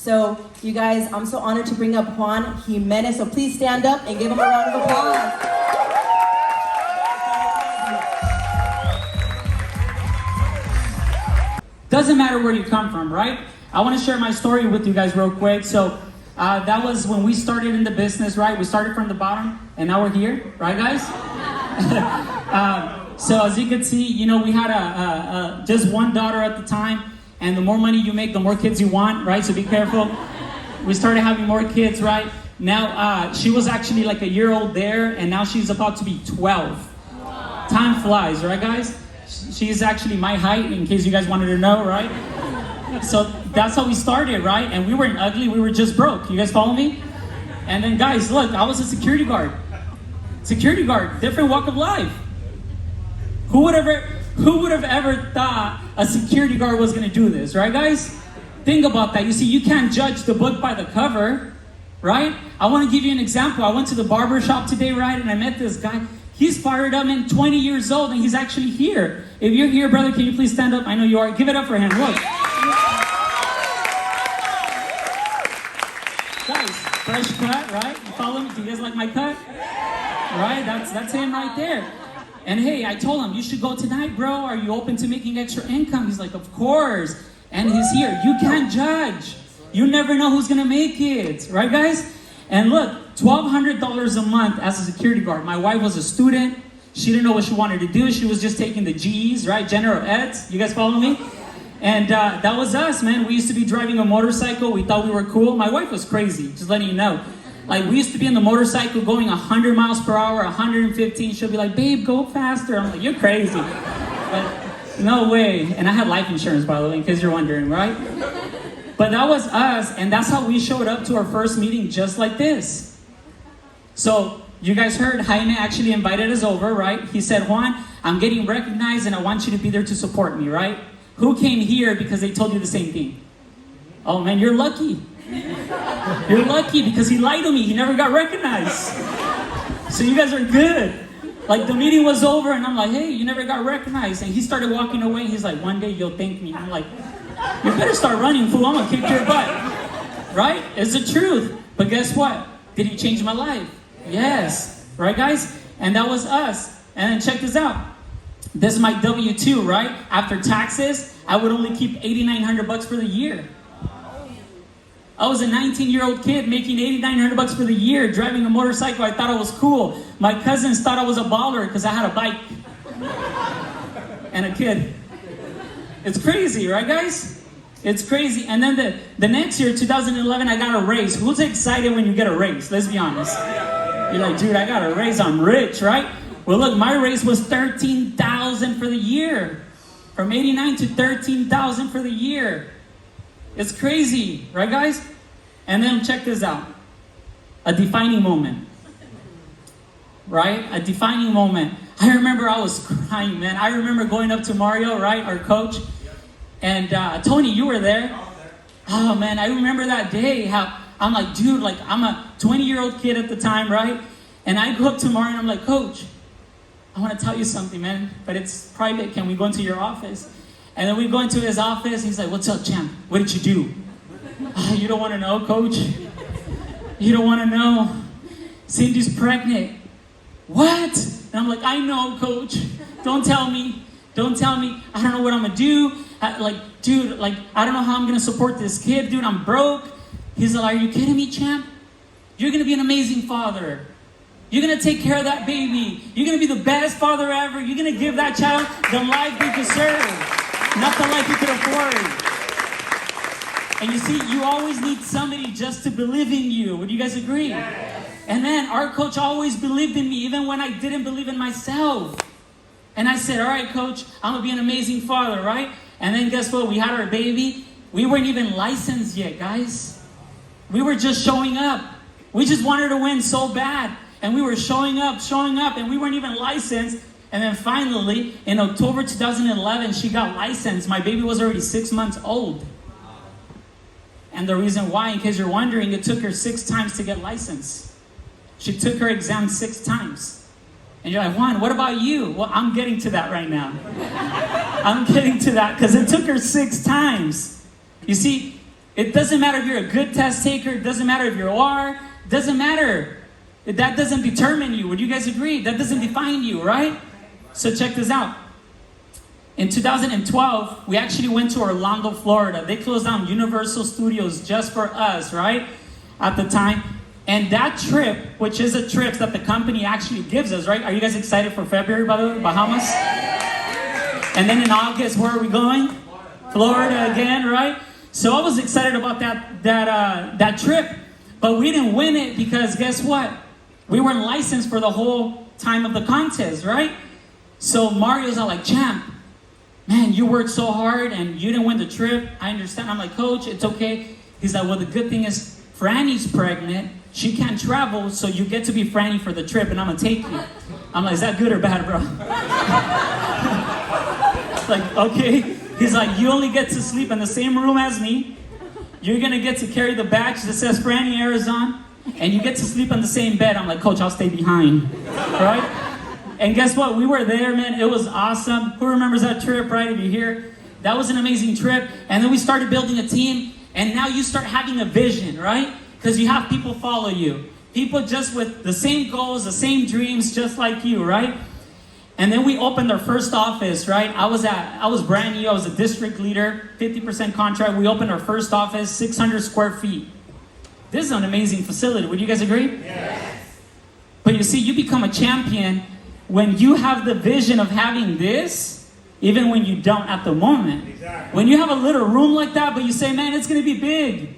So, you guys, I'm so honored to bring up Juan Jimenez. So please stand up and give him a round of applause. Doesn't matter where you come from, right? I want to share my story with you guys real quick. So that was when we started in the business, right? We started from the bottom, and now we're here, right, guys? So as you can see, you know, we had just one daughter at the time, and the more money you make, the more kids you want, right? So be careful. We started having more kids, right? Now she was actually like a year old there, and now she's about to be 12. Time flies, right, guys? She's actually my height, in case you guys wanted to know, right? So that's how we started, right? And we weren't ugly, we were just broke. You guys follow me? And then guys, look, I was a security guard. Security guard, different walk of life. Who would have ever thought a security guard was gonna do this, right, guys? Think about that. You see, you can't judge the book by the cover, right? I wanna give you an example. I went to the barber shop today, right? And I met this guy. He's fired up, man, 20 years old, and he's actually here. If you're here, brother, can you please stand up? I know you are. Give it up for him. Look. Guys, fresh cut, right? You follow me? Do you guys like my cut? Right? That's him right there. And hey, I told him, you should go tonight, bro. Are you open to making extra income? He's like, of course. And he's here. You can't judge. You never know who's going to make it. Right, guys? And look, $1,200 a month as a security guard. My wife was a student. She didn't know what she wanted to do. She was just taking the G's, right? General Eds. You guys follow me? And that was us, man. We used to be driving a motorcycle. We thought we were cool. My wife was crazy, just letting you know. Like, we used to be in the motorcycle going 100 miles per hour, 115. She'll be like, babe, go faster. I'm like, you're crazy. But no way. And I had life insurance, by the way, in case you're wondering, right? But that was us, and that's how we showed up to our first meeting, just like this. So, you guys heard, Jaime actually invited us over, right? He said, Juan, I'm getting recognized, and I want you to be there to support me, right? Who came here because they told you the same thing? Oh, man, you're lucky. You're lucky, because he lied to me. He never got recognized. So you guys are good. Like, the meeting was over, and I'm like, hey, you never got recognized. And he started walking away. He's like, one day you'll thank me. I'm like, you better start running, fool. I'm gonna kick your butt. Right? It's the truth. But guess what? Did he change my life? Yes. Right, guys? And that was us. And then check this out. This is my W-2, right? After taxes, I would only keep $8,900 for the year. I was a 19-year-old kid making $8,900 for the year, driving a motorcycle. I thought I was cool. My cousins thought I was a baller because I had a bike and a kid. It's crazy, right, guys? It's crazy. And then the next year, 2011, I got a raise. Who's excited when you get a raise? Let's be honest. You're like, dude, I got a raise. I'm rich, right? Well, look, my raise was $13,000 for the year. From 89 to 13,000 for the year. It's crazy, right, guys? And then check this out. A defining moment. Right? A defining moment. I remember I was crying, man. I remember going up to Mario, right, our coach. And Tony, you were there. Oh, man, I remember that day. How I'm like, dude, like, I'm a 20-year-old kid at the time, right? And I go up to Mario and I'm like, Coach, I want to tell you something, man, but it's private. Can we go into your office? And then we go into his office. He's like, what's up, champ? What did you do? Oh, you don't want to know, Coach? You don't want to know? Cindy's pregnant. What? And I'm like, I know, Coach. Don't tell me. Don't tell me. I don't know what I'm going to do. Dude, I don't know how I'm going to support this kid. Dude, I'm broke. He's like, are you kidding me, champ? You're going to be an amazing father. You're going to take care of that baby. You're going to be the best father ever. You're going to give that child the life they deserve, not the life you could afford. And you see, you always need somebody just to believe in you. Would you guys agree? Yes. And then our coach always believed in me, even when I didn't believe in myself. And I said, all right, Coach, I'm going to be an amazing father, right? And then guess what? We had our baby. We weren't even licensed yet, guys. We were just showing up. We just wanted to win so bad. And we were showing up, and we weren't even licensed. And then finally, in October 2011, she got licensed. My baby was already 6 months old. And the reason why, in case you're wondering, it took her 6 times to get licensed. She took her exam 6 times. And you're like, Juan, what about you? Well, I'm getting to that right now. I'm getting to that because it took her 6 times. You see, It doesn't matter if you're a good test taker. It doesn't matter if you are. It doesn't matter. That doesn't determine you. Would you guys agree? That doesn't define you, right? So check this out. In 2012, we actually went to Orlando, Florida. They closed down Universal Studios just for us, right? At the time. And that trip, which is a trip that the company actually gives us, right? Are you guys excited for February, by the way? Bahamas? And then in August, where are we going? Florida again, right? So I was excited about that trip. But we didn't win it because guess what? We weren't licensed for the whole time of the contest, right? So Mario's all like, champ, man, you worked so hard and you didn't win the trip. I understand. I'm like, coach, it's okay. He's like, well, the good thing is Franny's pregnant. She can't travel, so you get to be Franny for the trip and I'm going to take you. I'm like, is that good or bad, bro? Like, okay. He's like, you only get to sleep in the same room as me. You're going to get to carry the badge that says Franny Arizona. And you get to sleep on the same bed. I'm like, coach, I'll stay behind. Right? And guess what? We were there, man. It was awesome. Who remembers that trip, right? If you're here. That was an amazing trip. And then we started building a team. And now you start having a vision, right? Because you have people follow you. People just with the same goals, the same dreams, just like you, right? And then we opened our first office, right? I was brand new. I was a district leader, 50% contract. We opened our first office, 600 square feet. This is an amazing facility. Would you guys agree? Yes. But you see, you become a champion when you have the vision of having this, even when you don't at the moment. Exactly. When you have a little room like that, but you say, man, it's going to be big.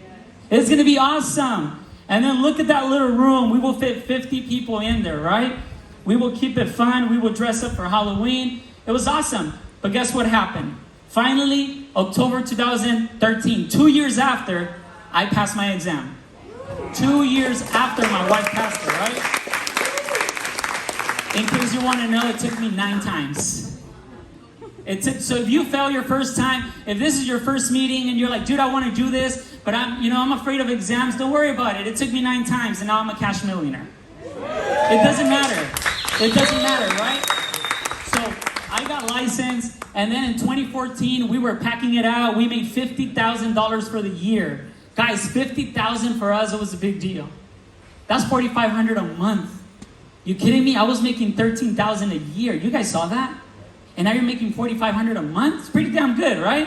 It's going to be awesome. And then look at that little room. We will fit 50 people in there, right? We will keep it fun. We will dress up for Halloween. It was awesome. But guess what happened? Finally, October 2013, 2 years after, I passed my exam. 2 years after my wife passed it, right? In case you want to know, it took me 9 times. So if you fail your first time, if this is your first meeting and you're like, dude, I want to do this, but I'm afraid of exams, don't worry about it. It took me 9 times and now I'm a cash millionaire. It doesn't matter. It doesn't matter, right? So I got licensed, and then in 2014, we were packing it out. We made $50,000 for the year. Guys, $50,000 for us, it was a big deal. That's $4,500 a month. You kidding me? I was making $13,000 a year. You guys saw that? And now you're making $4,500 a month? It's pretty damn good, right?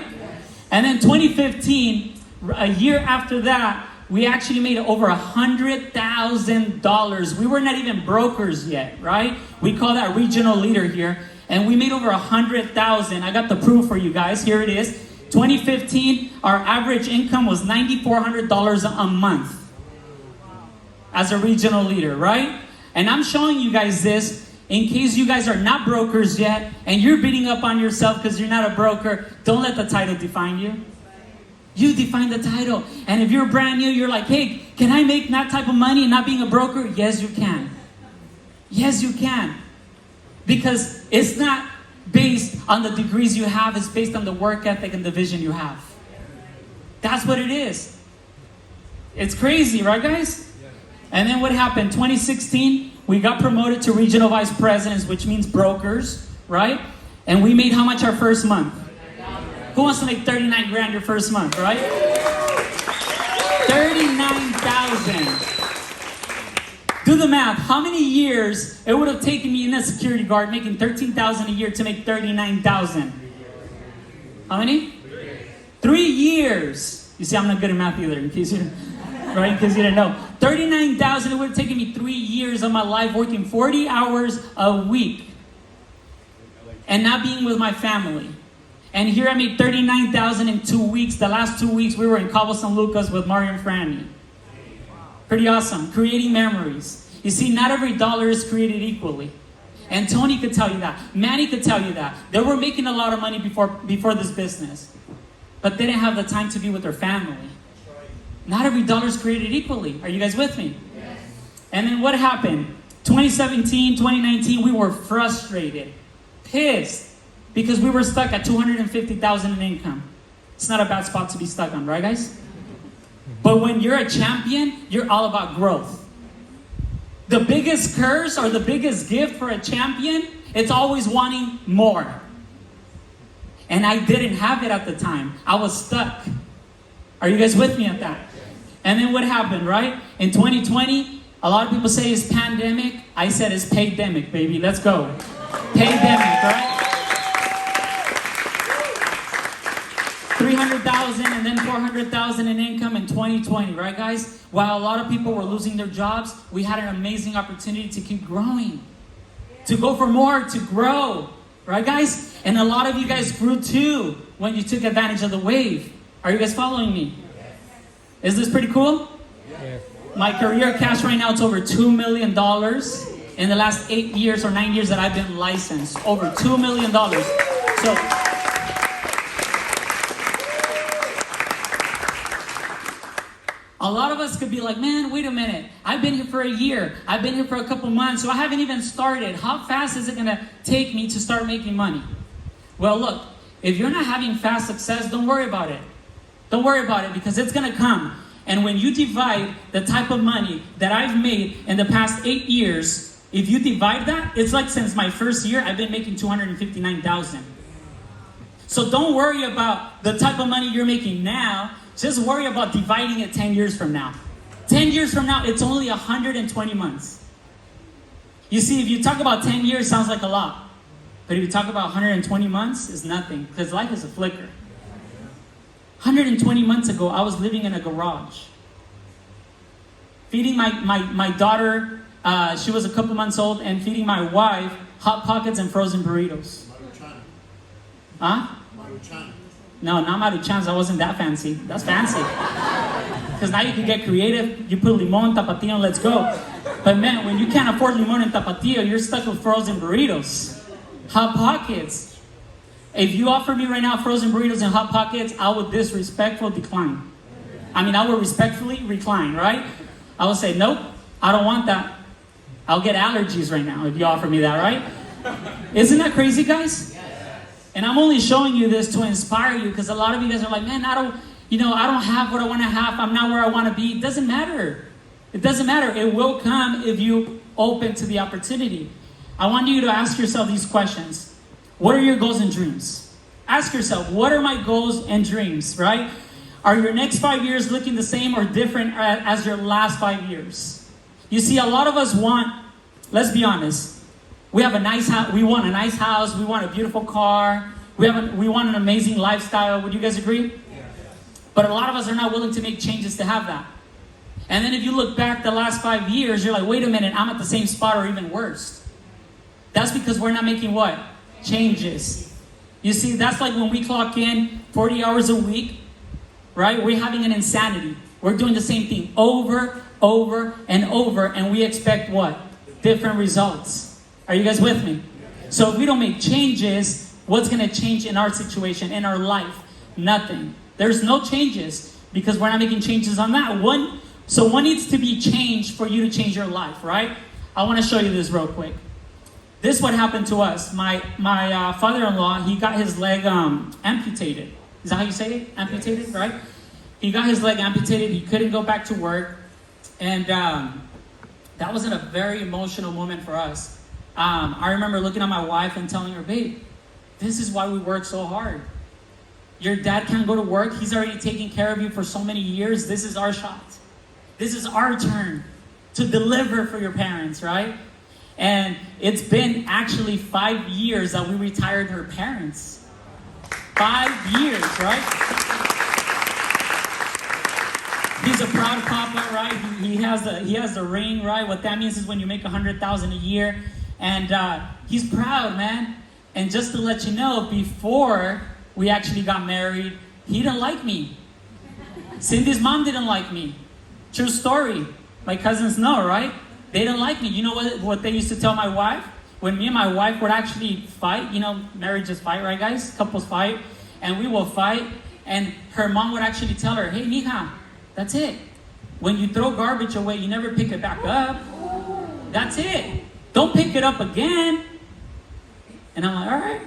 And then 2015, a year after that, we actually made over $100,000. We were not even brokers yet, right? We call that regional leader here. And we made over $100,000. I got the proof for you guys. Here it is. 2015, our average income was $9,400 a month as a regional leader, right? And I'm showing you guys this in case you guys are not brokers yet and you're beating up on yourself because you're not a broker. Don't let the title define you. You define the title. And if you're brand new, you're like, hey, can I make that type of money and not being a broker? Yes, you can. Yes, you can. Because it's not based on the degrees you have. It's based on the work ethic and the vision you have. That's what it is. It's crazy, right, guys? And then what happened? 2016, we got promoted to regional vice presidents, which means brokers, right? And we made how much our first month? Who wants to make 39 grand your first month, right? 39,000. Do the math. How many years it would have taken me in a security guard making 13,000 a year to make 39,000? How many? 3 years. You see, I'm not good at math either, in case you didn't know. 39,000, it would have taken me 3 years of my life working 40 hours a week and not being with my family. And here I made 39,000 in 2 weeks. The last 2 weeks we were in Cabo San Lucas with Mario and Franny. Pretty awesome. Creating memories. You see, not every dollar is created equally. And Tony could tell you that. Manny could tell you that. They were making a lot of money before this business. But they didn't have the time to be with their family. Not every dollar is created equally. Are you guys with me? Yes. And then what happened? 2017, 2019, we were frustrated, pissed, because we were stuck at $250,000 in income. It's not a bad spot to be stuck on, right, guys? But when you're a champion, you're all about growth. The biggest curse or the biggest gift for a champion, it's always wanting more. And I didn't have it at the time. I was stuck. Are you guys with me at that? And then what happened, right? In 2020, a lot of people say it's pandemic. I said it's paydemic, baby. Let's go. Paydemic, right? 300,000 and then 400,000 in income in 2020, right, guys? While a lot of people were losing their jobs, we had an amazing opportunity to keep growing, to go for more, to grow, right, guys? And a lot of you guys grew too when you took advantage of the wave. Are you guys following me? Is this pretty cool? Yes. My career cash right now is over $2 million in the last 8 years or 9 years that I've been licensed. Over $2 million. So, a lot of us could be like, man, wait a minute. I've been here for a year. I've been here for a couple months, so I haven't even started. How fast is it going to take me to start making money? Well, look, if you're not having fast success, don't worry about it. Don't worry about it because it's going to come. And when you divide the type of money that I've made in the past 8 years, if you divide that, it's like since my first year, I've been making $259,000. So don't worry about the type of money you're making now. Just worry about dividing it 10 years from now. 10 years from now, it's only 120 months. You see, if you talk about 10 years, sounds like a lot. But if you talk about 120 months, it's nothing. Because life is a flicker. 120 months ago, I was living in a garage. Feeding my daughter, she was a couple months old, and feeding my wife Hot Pockets and frozen burritos. Huh? No, not Maruchans. I wasn't that fancy. That's fancy. Because now you can get creative. You put limon, tapatio, and let's go. But man, when you can't afford limon and tapatio, you're stuck with frozen burritos. Hot Pockets. If you offer me right now frozen burritos and Hot Pockets, I would disrespectfully decline. I would respectfully recline, right? I would say, nope, I don't want that. I'll get allergies right now if you offer me that, right? Isn't that crazy, guys? And I'm only showing you this to inspire you because a lot of you guys are like, man, I don't have what I want to have. I'm not where I want to be. It doesn't matter. It doesn't matter. It will come if you open to the opportunity. I want you to ask yourself these questions. What are your goals and dreams? Ask yourself, what are my goals and dreams, right? Are your next 5 years looking the same or different as your last 5 years? You see, a lot of us want, let's be honest, we have a nice house. We want a nice house. We want a beautiful car. We want an amazing lifestyle. Would you guys agree? Yeah. But a lot of us are not willing to make changes to have that. And then if you look back the last 5 years, you're like, wait a minute, I'm at the same spot or even worse. That's because we're not making what? Changes. You see, that's like when we clock in 40 hours a week, right? We're having an insanity. We're doing the same thing over, and over, and we expect what? Different results. Are you guys with me? So if we don't make changes, what's going to change in our situation, in our life? Nothing. There's no changes because we're not making changes on that. So what needs to be changed for you to change your life, right? I want to show you this real quick. This is what happened to us. My father-in-law, he got his leg amputated. Is that how you say it? Amputated, right? He got his leg amputated. He couldn't go back to work. And that was a very emotional moment for us. I remember looking at my wife and telling her, babe, this is why we work so hard. Your dad can't go to work. He's already taking care of you for so many years. This is our shot. This is our turn to deliver for your parents, right? And it's been actually 5 years that we retired her parents. 5 years, right? He's a proud papa, right? He has the ring, right? What that means is when you make $100,000 a year. And he's proud, man. And just to let you know, before we actually got married, he didn't like me. Cindy's mom didn't like me. True story. My cousins know, right? They didn't like me. You know what they used to tell my wife? When me and my wife would actually fight, marriages fight, right, guys? Couples fight. And we will fight. And her mom would actually tell her, hey, mija, that's it. When you throw garbage away, you never pick it back up. That's it. Don't pick it up again. And I'm like,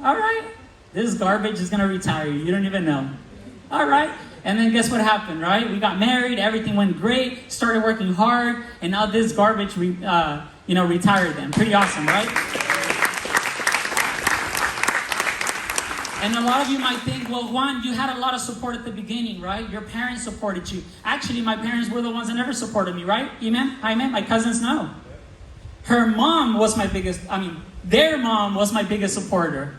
all right. This garbage is going to retire you. You don't even know. All right. And then guess what happened, right? We got married. Everything went great. Started working hard. And now this garbage, retired them. Pretty awesome, right? And a lot of you might think, well, Juan, you had a lot of support at the beginning, right? Your parents supported you. Actually, my parents were the ones that never supported me, right? Amen? Amen? My cousins know. Their mom was my biggest supporter.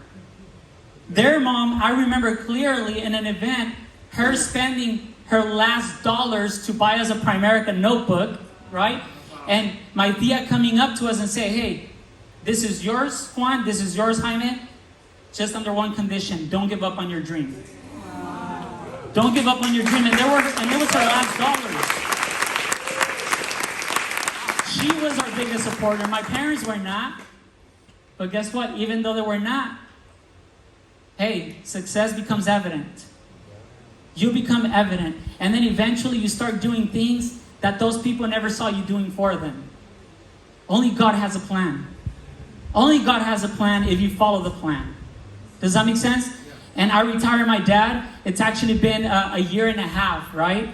Their mom, I remember clearly in an event, her spending her last dollars to buy us a Primerica notebook, right? And my tia coming up to us and say, hey, this is yours, Juan, this is yours, Jaime. Just under one condition, don't give up on your dream. Don't give up on your dream. And it was her last dollars. She was our biggest supporter. My parents were not. But guess what? Even though they were not, hey, success becomes evident. You become evident. And then eventually you start doing things that those people never saw you doing for them. Only God has a plan. Only God has a plan if you follow the plan. Does that make sense? And I retired my dad. It's actually been a year and a half, right?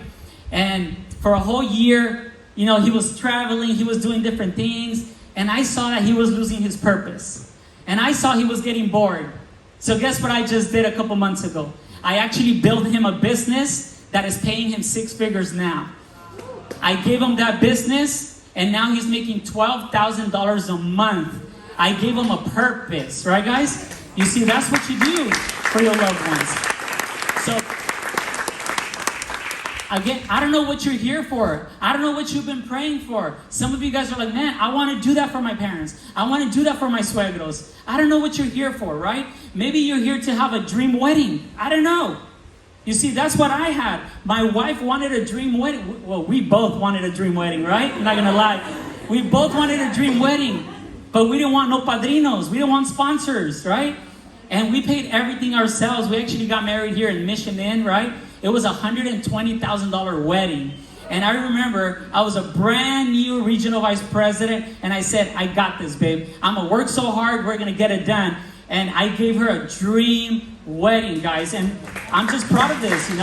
And for a whole year, he was traveling, he was doing different things, and I saw that he was losing his purpose. And I saw he was getting bored. So guess what I just did a couple months ago? I actually built him a business that is paying him 6 figures now. I gave him that business, and now he's making $12,000 a month. I gave him a purpose, right, guys? You see, that's what you do for your loved ones. So, again, I don't know what you're here for. I don't know what you've been praying for. Some of you guys are like, man, I want to do that for my parents. I want to do that for my suegros. I don't know what you're here for, right? Maybe you're here to have a dream wedding. I don't know. You see, that's what I had. My wife wanted a dream wedding. Well, we both wanted a dream wedding, right? I'm not going to lie. We both wanted a dream wedding. But we didn't want no padrinos. We didn't want sponsors, right? And we paid everything ourselves. We actually got married here in Mission Inn, right? It was a $120,000 wedding. And I remember I was a brand new regional vice president. And I said, I got this, babe. I'm going to work so hard. We're going to get it done. And I gave her a dream wedding, guys. And I'm just proud of this, I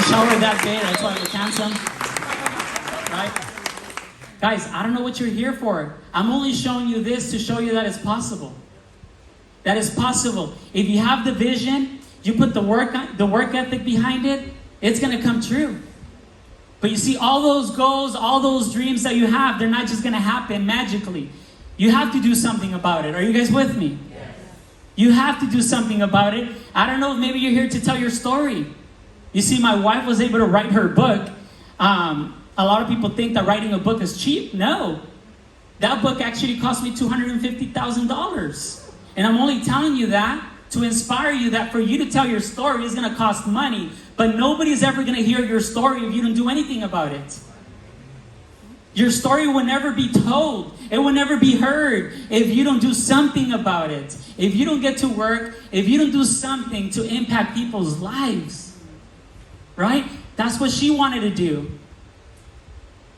showered that day. That's why I was handsome. Right? Guys, I don't know what you're here for. I'm only showing you this to show you that it's possible. That is possible. If you have the vision, you put the work ethic behind it, it's going to come true. But you see, all those goals, all those dreams that you have, they're not just going to happen magically. You have to do something about it. Are you guys with me? Yes. You have to do something about it. I don't know if maybe you're here to tell your story. You see, my wife was able to write her book. A lot of people think that writing a book is cheap. No. That book actually cost me $250,000. And I'm only telling you that to inspire you that for you to tell your story is going to cost money. But nobody's ever going to hear your story if you don't do anything about it. Your story will never be told. It will never be heard if you don't do something about it. If you don't get to work, if you don't do something to impact people's lives. Right? That's what she wanted to do.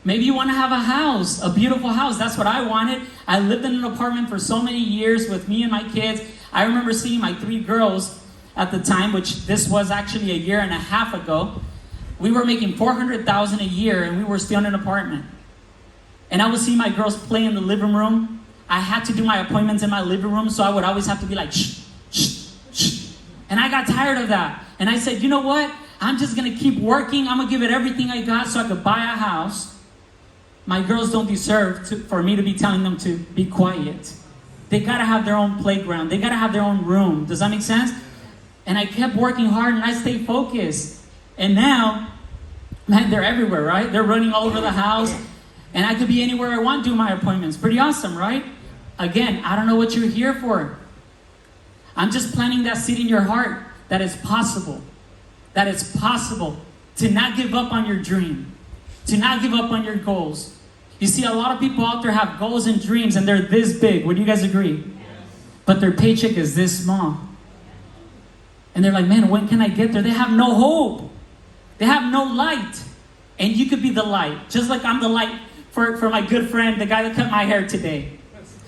Maybe you want to have a house, a beautiful house. That's what I wanted. I lived in an apartment for so many years with me and my kids. I remember seeing my 3 girls at the time, which this was actually a year and a half ago. We were making $400,000 a year and we were still in an apartment. And I would see my girls play in the living room. I had to do my appointments in my living room, so I would always have to be like, shh, shh, shh. And I got tired of that. And I said, you know what? I'm just going to keep working. I'm going to give it everything I got so I could buy a house. My girls don't deserve for me to be telling them to be quiet. They got to have their own playground. They got to have their own room. Does that make sense? And I kept working hard and I stayed focused. And now, man, they're everywhere, right? They're running all over the house. And I could be anywhere I want, do my appointments. Pretty awesome, right? Again, I don't know what you're here for. I'm just planting that seed in your heart that it's possible. That it's possible to not give up on your dream. To not give up on your goals. You see, a lot of people out there have goals and dreams and they're this big. Would you guys agree? But their paycheck is this small. And they're like, man, when can I get there? They have no hope. They have no light. And you could be the light. Just like I'm the light for my good friend, the guy that cut my hair today.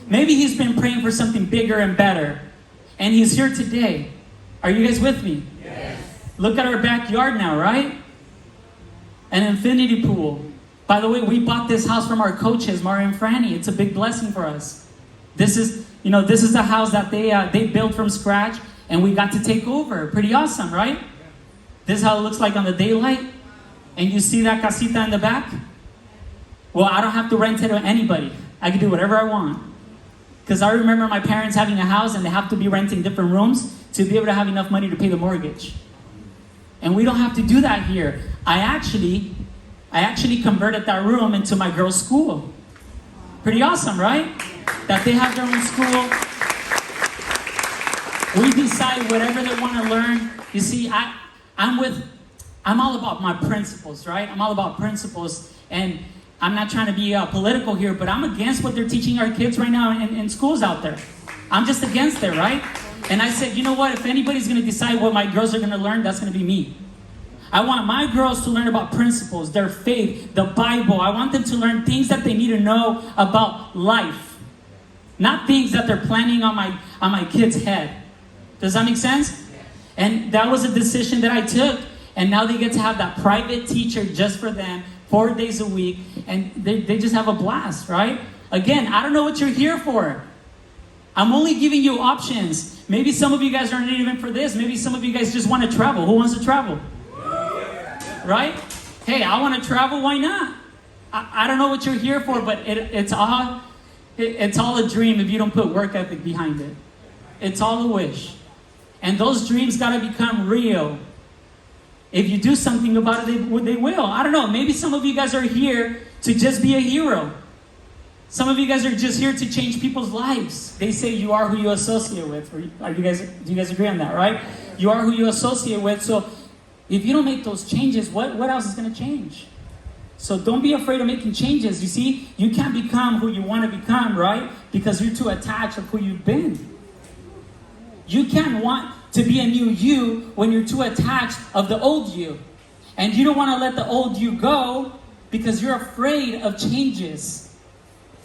Maybe he's been praying for something bigger and better. And he's here today. Are you guys with me? Yes. Look at our backyard now, right? An infinity pool. By the way, we bought this house from our coaches, Mario and Franny. It's a big blessing for us. This is You know, this is the house that they built from scratch, and we got to take over. Pretty awesome, right? This is how it looks like on the daylight. And you see that casita in the back? Well, I don't have to rent it to anybody. I can do whatever I want. Because I remember my parents having a house and they have to be renting different rooms to be able to have enough money to pay the mortgage. And we don't have to do that here. I actually converted that room into my girls' school. Pretty awesome, right? That they have their own school. We decide whatever they want to learn. You see, I'm all about my principles, right? I'm all about principles. And I'm not trying to be political here, but I'm against what they're teaching our kids right now in schools out there. I'm just against it, right? And I said, you know what? If anybody's going to decide what my girls are going to learn, that's going to be me. I want my girls to learn about principles, their faith, the Bible. I want them to learn things that they need to know about life. Not things that they're planning on my kid's head. Does that make sense? And that was a decision that I took. And now they get to have that private teacher just for them, 4 days a week. And they just have a blast, right? Again, I don't know what you're here for. I'm only giving you options. Maybe some of you guys aren't even for this. Maybe some of you guys just want to travel. Who wants to travel? Right? Hey, I want to travel. Why not? I don't know what you're here for, but it's all a dream if you don't put work ethic behind it. It's all a wish. And those dreams got to become real. If you do something about it, they will. I don't know. Maybe some of you guys are here to just be a hero. Some of you guys are just here to change people's lives. They say you are who you associate with. Do you guys agree on that, right? You are who you associate with. So if you don't make those changes, what else is going to change? So don't be afraid of making changes. You see, you can't become who you want to become, right? Because you're too attached of who you've been. You can't want to be a new you when you're too attached of the old you. And you don't want to let the old you go because you're afraid of changes.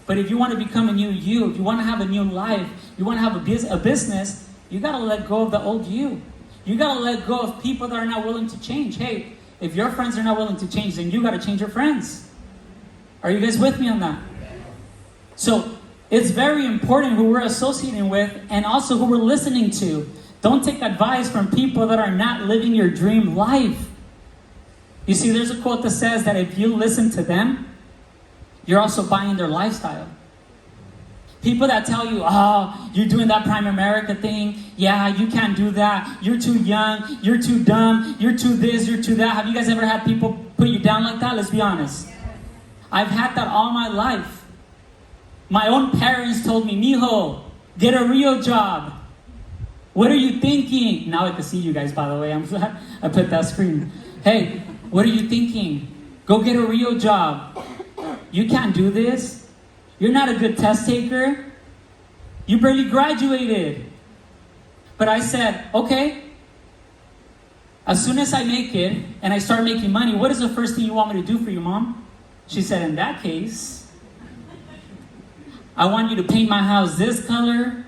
But if you want to become a new you, if you want to have a new life, you want to have a business, you got to let go of the old you. You got to let go of people that are not willing to change. Hey, if your friends are not willing to change, then you got to change your friends. Are you guys with me on that? So it's very important who we're associating with and also who we're listening to. Don't take advice from people that are not living your dream life. You see, there's a quote that says that if you listen to them, you're also buying their lifestyle. People that tell you, oh, you're doing that Prime America thing. Yeah, you can't do that. You're too young. You're too dumb. You're too this. You're too that. Have you guys ever had people put you down like that? Let's be honest. I've had that all my life. My own parents told me, mijo, get a real job. What are you thinking? Now I can see you guys, by the way. I'm glad I put that screen. Hey, what are you thinking? Go get a real job. You can't do this. You're not a good test taker. You barely graduated. But I said, okay. As soon as I make it and I start making money, what is the first thing you want me to do for you, Mom? She said, in that case, I want you to paint my house this color.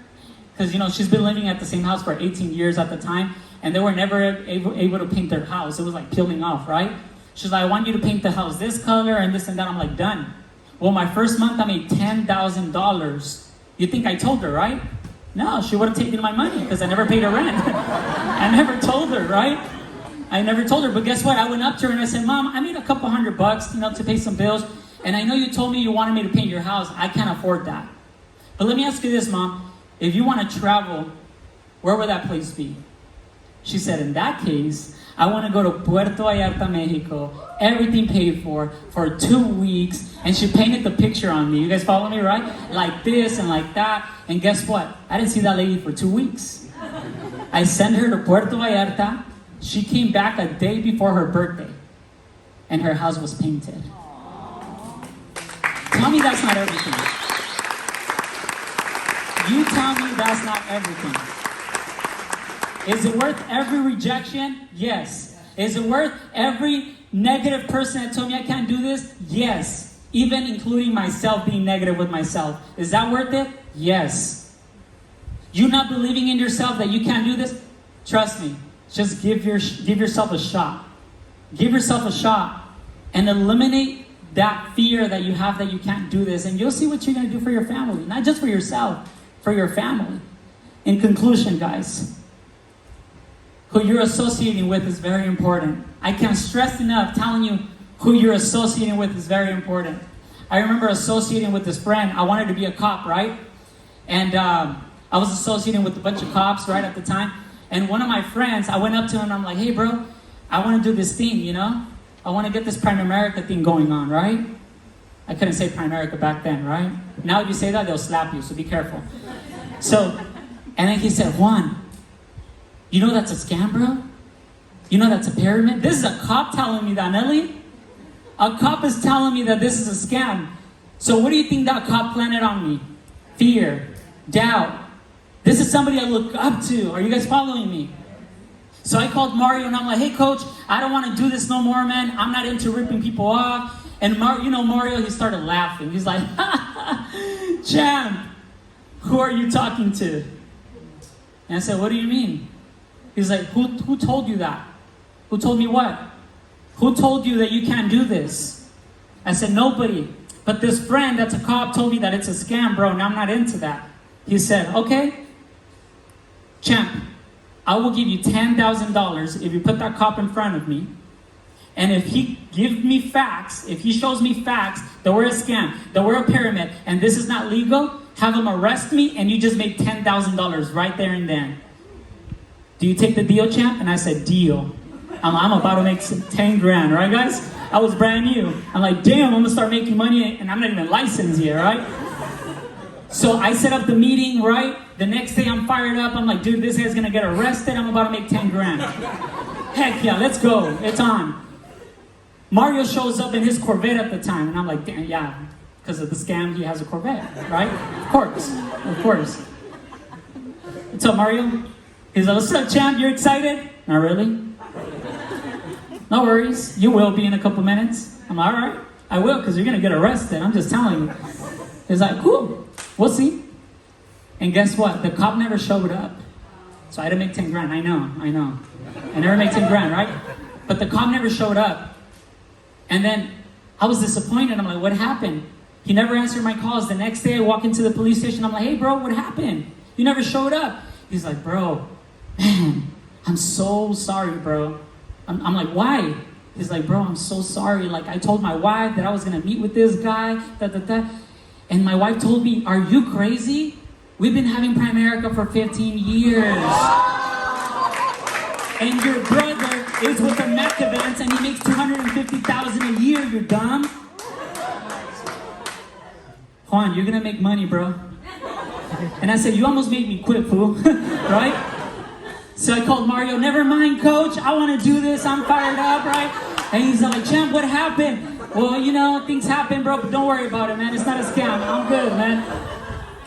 Because, you know, she's been living at the same house for 18 years at the time. And they were never able to paint their house. It was like peeling off, right? She's like, I want you to paint the house this color and this and that. I'm like, done. Well, my first month, I made $10,000. You think I told her, right? No, she would have taken my money because I never paid her rent. I never told her, right? I never told her. But guess what? I went up to her and I said, Mom, I made a couple $100, you know, to pay some bills. And I know you told me you wanted me to paint your house. I can't afford that. But let me ask you this, Mom. If you want to travel, where would that place be? She said, in that case, I want to go to Puerto Vallarta, Mexico, everything paid for 2 weeks. And she painted the picture on me. You guys follow me, right? Like this and like that. And guess what? I didn't see that lady for 2 weeks. I sent her to Puerto Vallarta. She came back a day before her birthday. And her house was painted. Tell me that's not everything. You tell me that's not everything. Is it worth every rejection? Yes. Is it worth every negative person that told me I can't do this? Yes. Even including myself being negative with myself. Is that worth it? Yes. You not believing in yourself that you can't do this? Trust me. Just give yourself a shot. Give yourself a shot and eliminate that fear that you have that you can't do this. And you'll see what you're going to do for your family. Not just for yourself. for your family. In conclusion, guys, who you're associating with is very important. I can't stress enough telling you who you're associating with is very important. I remember associating with this friend. I wanted to be a cop, right? And I was associating with a bunch of cops, right, at the time. And one of my friends, I went up to him and I'm like, hey, bro, I want to do this thing, you know? I want to get this Prime America thing going on, right? I couldn't say Prime America back then, right? Now if you say that, they'll slap you, so be careful. So, and then he said, Juan, you know that's a scam, bro? You know that's a pyramid? This is a cop telling me that, Nelly. A cop is telling me that this is a scam. So what do you think that cop planted on me? Fear, doubt. This is somebody I look up to. Are you guys following me? So I called Mario and I'm like, hey coach, I don't want to do this no more, man. I'm not into ripping people off. And Mario, he started laughing. He's like, champ, who are you talking to? And I said, what do you mean? He's like, who told you that? Who told me what? Who told you that you can't do this? I said, nobody. But this friend that's a cop told me that it's a scam, bro, and I'm not into that. He said, okay, champ, I will give you $10,000 if you put that cop in front of me. And if he gives me facts, if he shows me facts that we're a scam, that we're a pyramid, and this is not legal, have him arrest me and you just make $10,000 right there and then. Do you take the deal, champ? And I said, deal. I'm about to make 10 grand, right guys? I was brand new. I'm like, damn, I'm gonna start making money and I'm not even licensed yet, right? So I set up the meeting, right? The next day I'm fired up. I'm like, dude, this guy's gonna get arrested. I'm about to make 10 grand. Heck yeah, let's go. It's on. Mario shows up in his Corvette at the time. And I'm like, damn, yeah, because of the scam, he has a Corvette, right? Of course. What's up, Mario? He's like, what's up, champ? You're excited? Not really. No worries. You will be in a couple minutes. I'm like, all right. I will, because you're going to get arrested. I'm just telling you. He's like, cool. We'll see. And guess what? The cop never showed up. So I had to make 10 grand. I know. I never make 10 grand, right? But the cop never showed up. And then I was disappointed. I'm like, what happened? He never answered my calls. The next day I walk into the police station. I'm like, hey, bro, what happened? You never showed up. He's like, bro, man, I'm so sorry, bro. I'm like, why? He's like, bro, I'm so sorry. Like, I told my wife that I was going to meet with this guy, And my wife told me, are you crazy? We've been having Prime America for 15 years. And your brother is with the meth events and he makes $250,000 a year, you're dumb. Juan, you're going to make money, bro. And I said, you almost made me quit, fool. Right? So I called Mario, never mind, coach. I want to do this. I'm fired up, right? And he's like, champ, what happened? Well, you know, things happen, bro, but don't worry about it, man. It's not a scam. I'm good, man.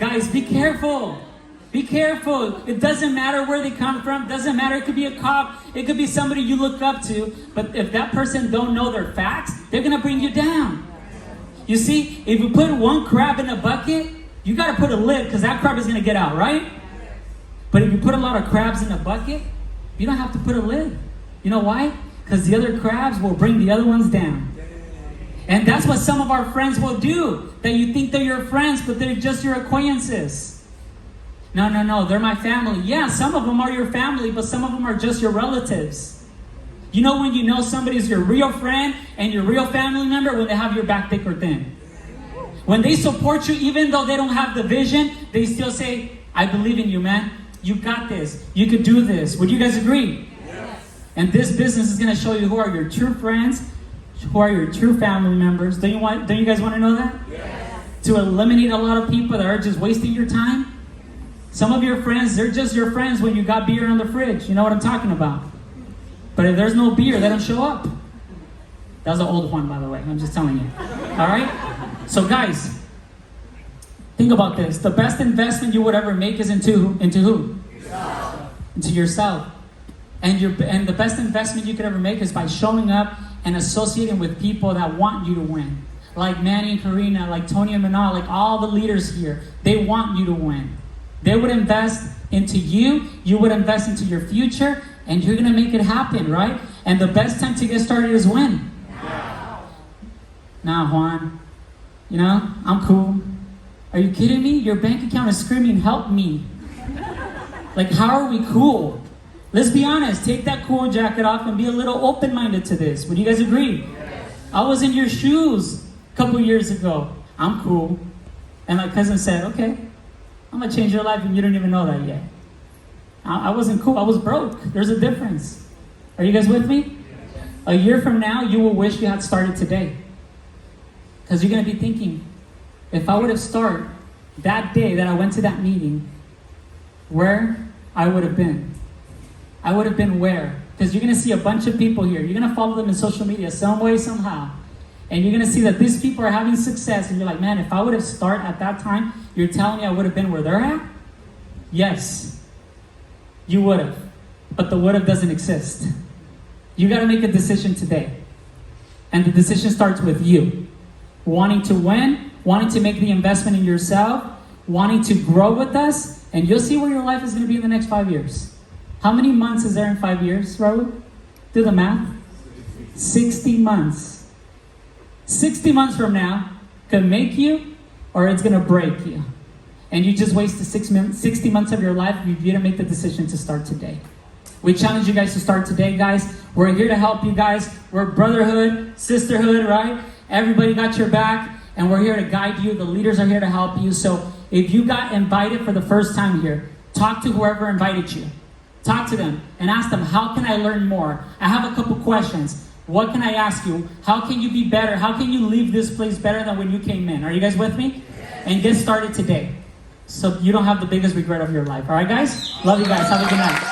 Guys, be careful. Be careful. It doesn't matter where they come from. It doesn't matter. It could be a cop. It could be somebody you look up to. But if that person don't know their facts, they're going to bring you down. You see, if you put one crab in a bucket, you got to put a lid because that crab is going to get out, right? But if you put a lot of crabs in a bucket, you don't have to put a lid. You know why? Because the other crabs will bring the other ones down. And that's what some of our friends will do. That you think they're your friends, but they're just your acquaintances. No, they're my family. Yeah, some of them are your family, but some of them are just your relatives. You know when you know somebody's your real friend and your real family member? When they have your back thick or thin. When they support you, even though they don't have the vision, they still say, I believe in you, man. You got this. You could do this. Would you guys agree? Yes. And this business is going to show you who are your true friends, who are your true family members. Don't you guys want to know that? Yes. To eliminate a lot of people that are just wasting your time. Some of your friends, they're just your friends when you got beer in the fridge. You know what I'm talking about. But if there's no beer, they don't show up. That was an old one, by the way. I'm just telling you. All right? So guys, think about this. The best investment you would ever make is into who? Yourself. Into yourself. And the best investment you could ever make is by showing up and associating with people that want you to win. Like Manny and Karina, like Tony and Manal, like all the leaders here. They want you to win. They would invest into you. You would invest into your future. And you're going to make it happen, right? And the best time to get started is when? Now, Juan. You know, I'm cool. Are you kidding me? Your bank account is screaming, help me. Like, how are we cool? Let's be honest, take that cool jacket off and be a little open-minded to this. Would you guys agree? I was in your shoes a couple years ago. I'm cool. And my cousin said, okay, I'm gonna change your life and you don't even know that yet. I wasn't cool, I was broke. There's a difference. Are you guys with me? A year from now, you will wish you had started today. Because you're gonna be thinking, if I would have started that day that I went to that meeting, where I would have been. I would have been where? Because you're going to see a bunch of people here. You're going to follow them in social media some way, somehow. And you're going to see that these people are having success. And you're like, man, if I would have started at that time, you're telling me I would have been where they're at? Yes, you would have. But the would have doesn't exist. You got to make a decision today. And the decision starts with you. Wanting to win, wanting to make the investment in yourself, wanting to grow with us, and you'll see where your life is going to be in the next 5 years. How many months is there in 5 years, Raul? Do the math. 60 months. 60 months from now could make you or it's going to break you. And you just wasted 60 months of your life if you didn't make the decision to start today. We challenge you guys to start today, guys. We're here to help you guys. We're brotherhood, sisterhood, right? Everybody got your back, and we're here to guide you. The leaders are here to help you. So if you got invited for the first time here, talk to whoever invited you. Talk to them and ask them, how can I learn more? I have a couple questions. What can I ask you? How can you be better? How can you leave this place better than when you came in? Are you guys with me? And get started today, so you don't have the biggest regret of your life. All right, guys? Love you guys. Have a good night.